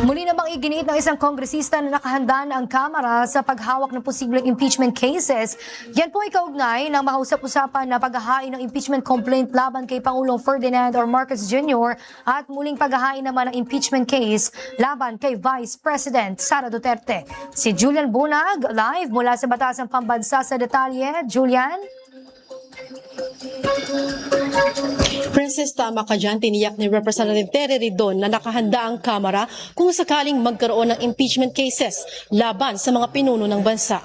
Muli namang iginiit ng isang kongresista na nakahanda na ang Kamara sa paghawak ng posibleng impeachment cases. Yan po ay kaugnay ng makausap-usapan na paghahain ng impeachment complaint laban kay Pangulong Ferdinand R. Marcos Jr. at muling paghahain naman ng impeachment case laban kay Vice President Sara Duterte. Si Julian Bunag, live mula sa Batasang Pambansa sa detalye. Julian? Princess, tama ka dyan, tiniyak ni Representative Tere Ridon na nakahanda ang Kamara kung sakaling magkaroon ng impeachment cases laban sa mga pinuno ng bansa.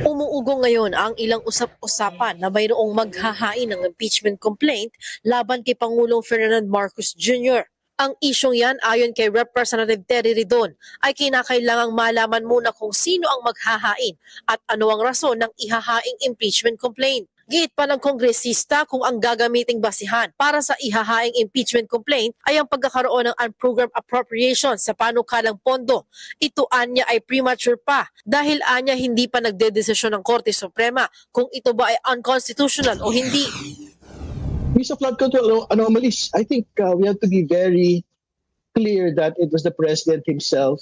Umuugo ngayon ang ilang usap-usapan na mayroong maghahain ng impeachment complaint laban kay Pangulong Ferdinand Marcos Jr. Ang isyong yan, ayon kay Representative Tere Ridon, ay kinakailangang malaman muna kung sino ang maghahain at ano ang rason ng ihahaing impeachment complaint. Giit pa ng kongresista kung ang gagamiting basihan para sa ihahaing impeachment complaint ay ang pagkakaroon ng unprogrammed appropriation sa panukalang pondo. Ito anya ay premature pa dahil anya hindi pa nagdedesisyon ng Korte Suprema kung ito ba ay unconstitutional o hindi. Use of flood control anomalies. I think we have to be very clear that it was the president himself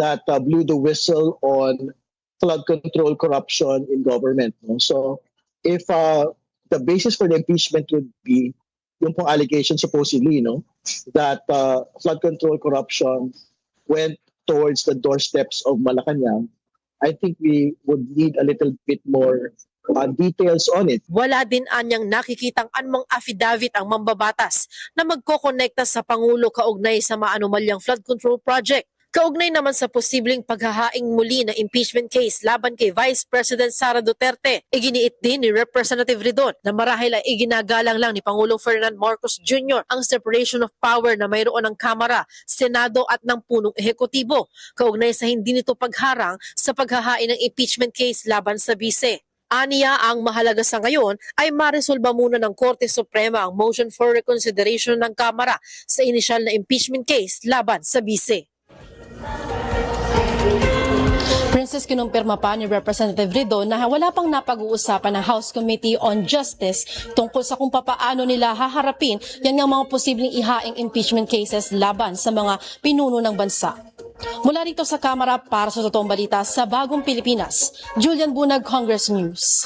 that blew the whistle on flood control corruption in government. No? So if the basis for the impeachment would be yung pong allegation supposedly, that flood control corruption went towards the doorsteps of Malacanang, I think we would need a little bit more details on it. Wala din anyang nakikitang anumang affidavit ang mambabatas na magkokonekta sa Pangulo kaugnay sa maanumalyang flood control project. Kaugnay naman sa posibleng paghahaing muli na impeachment case laban kay Vice President Sara Duterte, iginiit din ni Representative Ridon na marahil ay iginagalang lang ni Pangulong Ferdinand Marcos Jr. ang separation of power na mayroon ng Kamara, Senado at ng punong ehekutibo, kaugnay sa hindi nito pagharang sa paghahain ng impeachment case laban sa bise. Aniya, ang mahalaga sa ngayon ay maresolba muna ng Korte Suprema ang motion for reconsideration ng Kamara sa inisyal na impeachment case laban sa bise. Princess, kinumpirma pa ni Representative Ridon na wala pang napag-uusapan ng House Committee on Justice tungkol sa kung papaano nila haharapin yan ng mga posibleng ihaing impeachment cases laban sa mga pinuno ng bansa. Mula rito sa Kamara para sa Totoong Balita sa Bagong Pilipinas, Julian Bunag, Congress News.